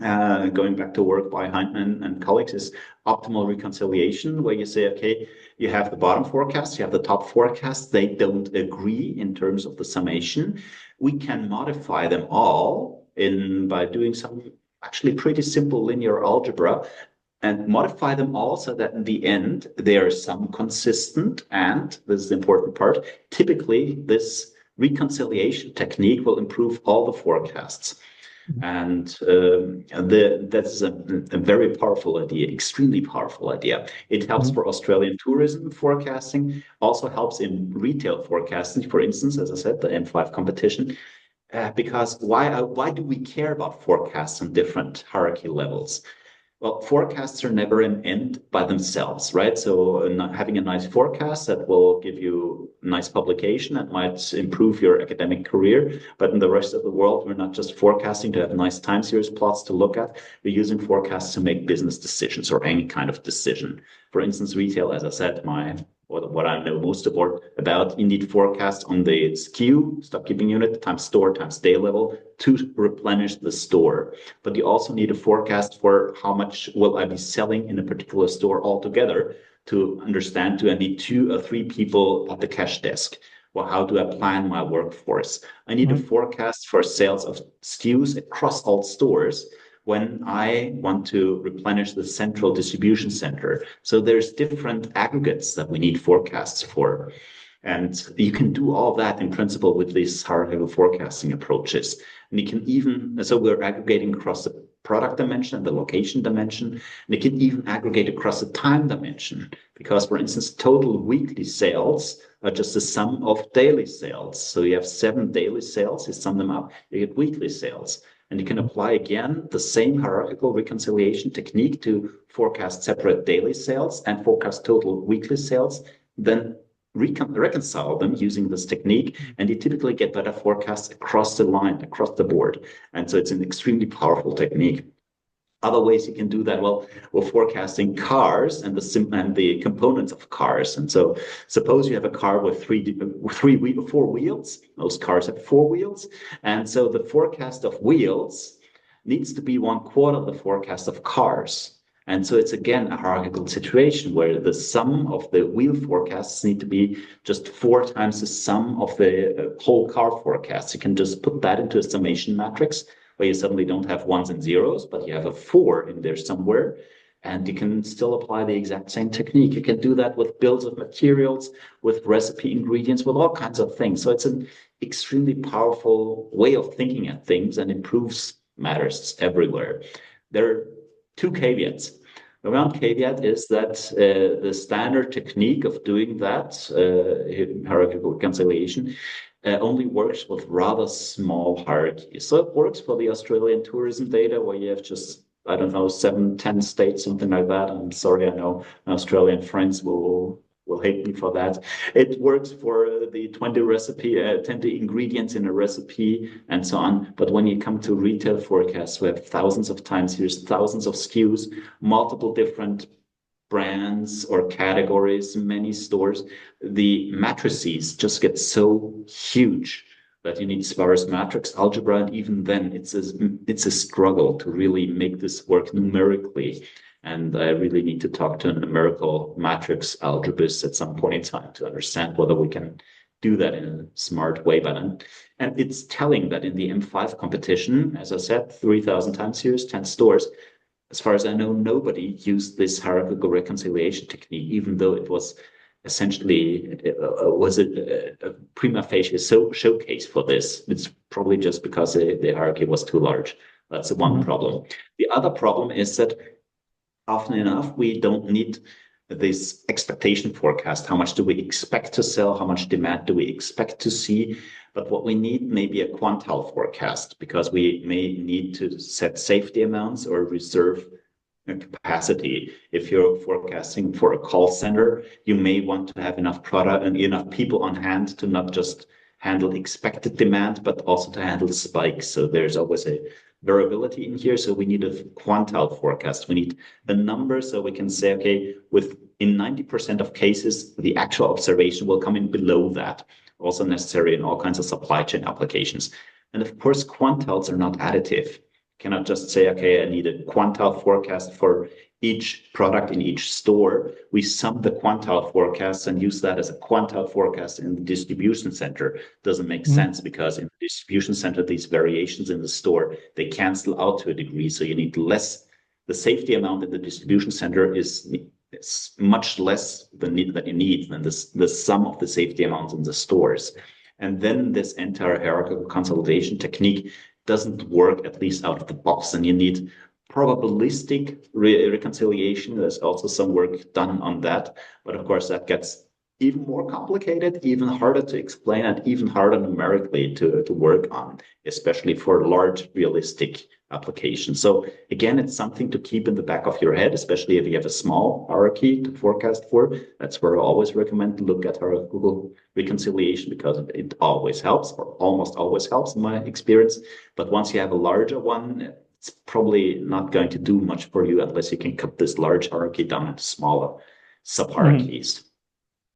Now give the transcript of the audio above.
going back to work by Hindman and colleagues, is optimal reconciliation, where you say, okay, you have the bottom forecast, you have the top forecast, they don't agree in terms of the summation. We can modify them all by doing some actually pretty simple linear algebra and modify them all so that in the end they are sum consistent. And this is the important part. Typically, this reconciliation technique will improve all the forecasts. And that's a very powerful idea, extremely powerful idea. It helps for Australian tourism forecasting, also helps in retail forecasting, for instance, as I said, the M5 competition. Because why do we care about forecasts on different hierarchy levels? Well, forecasts are never an end by themselves, right? So having a nice forecast that will give you a nice publication that might improve your academic career. But in the rest of the world, we're not just forecasting to have nice time series plots to look at. We're using forecasts to make business decisions or any kind of decision. For instance, retail, as I said, what I know most about, you need forecast on the SKU, stock keeping unit, times store, times day level to replenish the store. But you also need a forecast for how much will I be selling in a particular store altogether to understand, do I need 2 or 3 people at the cash desk? Well, how do I plan my workforce? I need a forecast for sales of SKUs across all stores when I want to replenish the central distribution center. So there's different aggregates that we need forecasts for. And you can do all that in principle with these hierarchical forecasting approaches. And you can even, so we're aggregating across the product dimension and the location dimension, and it can even aggregate across the time dimension. Because, for instance, total weekly sales are just the sum of daily sales. So you have 7 daily sales, you sum them up, you get weekly sales. And you can apply again the same hierarchical reconciliation technique to forecast separate daily sales and forecast total weekly sales, then reconcile them using this technique, and you typically get better forecasts across the line, across the board. And so it's an extremely powerful technique. Other ways you can do that, well, we're forecasting cars and the components of cars. And so suppose you have a car with 4 wheels. Most cars have 4 wheels. And so the forecast of wheels needs to be 1/4 of the forecast of cars. And so it's again a hierarchical situation where the sum of the wheel forecasts need to be just 4 times the sum of the whole car forecast. You can just put that into a summation matrix where you suddenly don't have ones and zeros, but you have a 4 in there somewhere, and you can still apply the exact same technique. You can do that with bills of materials, with recipe ingredients, with all kinds of things. So it's an extremely powerful way of thinking at things and improves matters everywhere. There are 2 caveats. The one caveat is that the standard technique of doing that, hierarchical reconciliation, only works with rather small hierarchies. So it works for the Australian tourism data where you have just, I don't know, 7, 10 states, something like that. I'm sorry, I know my Australian friends will hate me for that. It works for the 20 ingredients in a recipe and so on. But when you come to retail forecasts, we have thousands of time series, thousands of SKUs, multiple different brands or categories, many stores. The matrices just get so huge that you need sparse matrix algebra, and even then it's a struggle to really make this work numerically. And I really need to talk to a numerical matrix algebraist at some point in time to understand whether we can do that in a smart way. And it's telling that in the M5 competition, as I said, 3,000 time series, 10 stores, as far as I know, nobody used this hierarchical reconciliation technique, even though it was essentially a prima facie showcase for this. It's probably just because the hierarchy was too large. That's the one problem. The other problem is that often enough, we don't need this expectation forecast. How much do we expect to sell? How much demand do we expect to see? But what we need may be a quantile forecast, because we may need to set safety amounts or reserve capacity. If you're forecasting for a call center, you may want to have enough product and enough people on hand to not just handle expected demand, but also to handle spikes. So there's always a variability in here. So we need a quantile forecast. We need a number so we can say, okay, in 90% of cases, the actual observation will come in below that. Also necessary in all kinds of supply chain applications. And of course, quantiles are not additive. cannot just say, okay, I need a quantile forecast for each product in each store. We sum the quantile forecasts and use that as a quantile forecast in the distribution center. Doesn't make sense, because in the distribution center, these variations in the store, they cancel out to a degree. So you need less. The safety amount in the distribution center is much less than you need than the sum of the safety amounts in the stores. And then this entire hierarchical consolidation technique doesn't work, at least out of the box, and you need probabilistic reconciliation. There's also some work done on that, but of course that gets even more complicated, even harder to explain, and even harder numerically to work on, especially for large realistic applications. So again, it's something to keep in the back of your head, especially if you have a small hierarchy to forecast for. That's where I always recommend to look at hierarchical reconciliation, because it always helps, or almost always helps in my experience. But once you have a larger one, it's probably not going to do much for you unless you can cut this large hierarchy down into smaller sub-hierarchies.